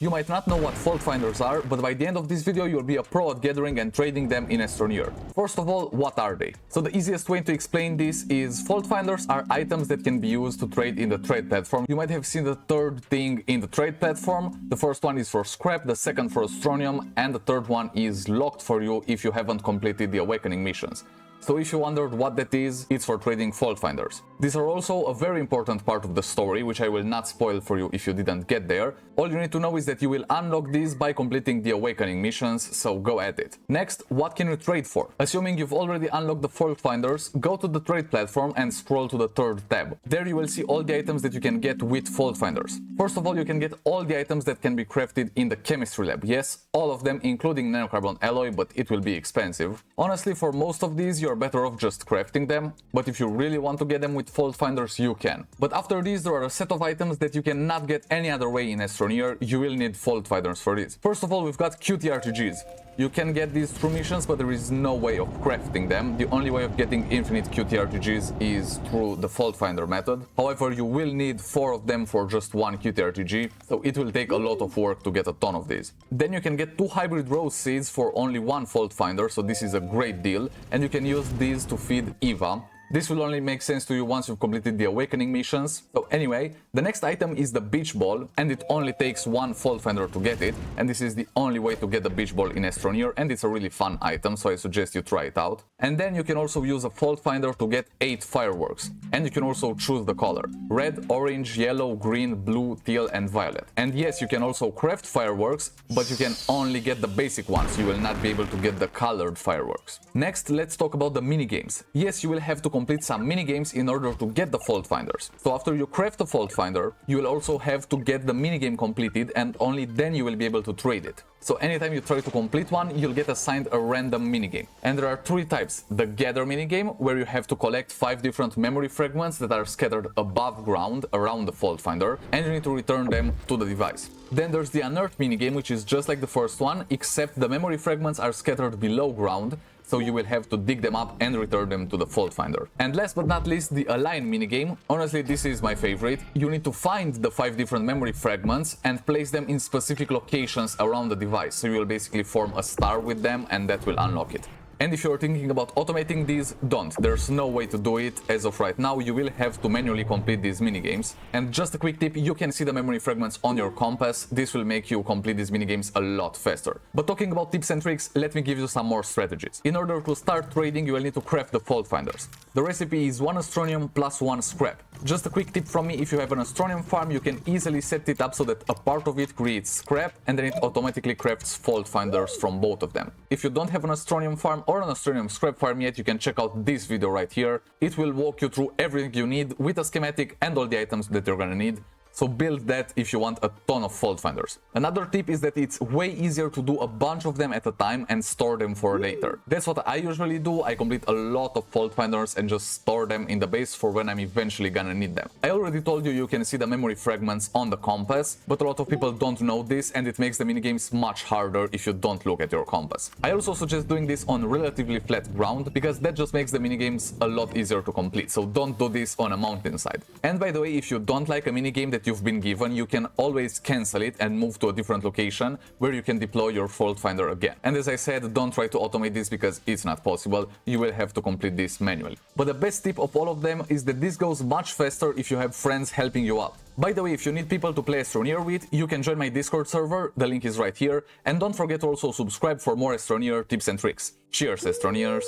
You might not know what fault finders are, but by the end of this video you'll be a pro at gathering and trading them in Astroneer. First of all, what are they? So the easiest way to explain this is fault finders are items that can be used to trade in the trade platform. You might have seen the third thing in the trade platform. The first one is for scrap, the second for Astroneum, and the third one is locked for you if you haven't completed the awakening missions. So if you wondered what that is, it's for trading fault finders. These are also a very important part of the story, which I will not spoil for you if you didn't get there. All you need to know is that you will unlock these by completing the awakening missions, so go at it. Next, what can you trade for? Assuming you've already unlocked the fault finders, go to the trade platform and scroll to the third tab. There you will see all the items that you can get with fault finders. First of all, you can get all the items that can be crafted in the chemistry lab. Yes, all of them, including nanocarbon alloy, but it will be expensive. Honestly, for most of these, you're better off just crafting them, but if you really want to get them with fault finders, you can. But after these, there are a set of items that you cannot get any other way in Astroneer. You will need fault finders for this. First of all, we've got QTRTGs. You can get these through missions, but there is no way of crafting them. The only way of getting infinite QTRTGs is through the fault finder method. However, you will need 4 of them for just one QTRTG, so it will take a lot of work to get a ton of these. Then you can get 2 hybrid rose seeds for only 1 fault finder, so this is a great deal, and you can use these to feed Eva. This will only make sense to you once you've completed the awakening missions. So anyway, the next item is the beach ball, and it only takes 1 fault finder to get it, and this is the only way to get the beach ball in Astroneer, and it's a really fun item, so I suggest you try it out. And then you can also use a fault finder to get 8 fireworks, and you can also choose the color: red, orange, yellow, green, blue, teal, and violet. And yes, you can also craft fireworks, but you can only get the basic ones. You will not be able to get the colored fireworks. Next, let's talk about the mini games. Yes, you will have to complete some mini games in order to get the fault finders. So after you craft a fault finder, you will also have to get the mini game completed, and only then you will be able to trade it. So anytime you try to complete one, you'll get assigned a random minigame. And there are 3 types. The gather minigame, where you have to collect 5 different memory fragments that are scattered above ground around the fault finder, and you need to return them to the device. Then there's the unearth minigame, which is just like the first one, except the memory fragments are scattered below ground, so you will have to dig them up and return them to the fault finder. And last but not least, the align minigame. Honestly, this is my favorite. You need to find the 5 different memory fragments and place them in specific locations around the device, so you will basically form a star with them, and that will unlock it. And if you're thinking about automating these, don't. There's no way to do it as of right now. You will have to manually complete these minigames. And just a quick tip, you can see the memory fragments on your compass. This will make you complete these minigames a lot faster. But talking about tips and tricks, let me give you some more strategies. In order to start trading, you will need to craft the fault finders. The recipe is 1 Astroneum plus 1 scrap. Just a quick tip from me, if you have an Astroneum farm, you can easily set it up so that a part of it creates scrap, and then it automatically crafts fault finders from both of them. If you don't have an Astroneum farm or an Astroneum scrap farm yet, you can check out this video right here. It will walk you through everything you need with a schematic and all the items that you're gonna need. So build that if you want a ton of fault finders. Another tip is that it's way easier to do a bunch of them at a time and store them for later. That's what I usually do. I complete a lot of fault finders and just store them in the base for when I'm eventually gonna need them. I already told you can see the memory fragments on the compass, but a lot of people don't know this, and it makes the minigames much harder if you don't look at your compass. I also suggest doing this on relatively flat ground, because that just makes the minigames a lot easier to complete, so don't do this on a mountainside. And by the way, if you don't like a minigame that you've been given, you can always cancel it and move to a different location where you can deploy your fault finder again. And as I said, don't try to automate this because it's not possible. You will have to complete this manually. But the best tip of all of them is that this goes much faster if you have friends helping you out. By the way, if you need people to play Astroneer with, you can join my Discord server, the link is right here, and don't forget to also subscribe for more Astroneer tips and tricks. Cheers, Astroneers!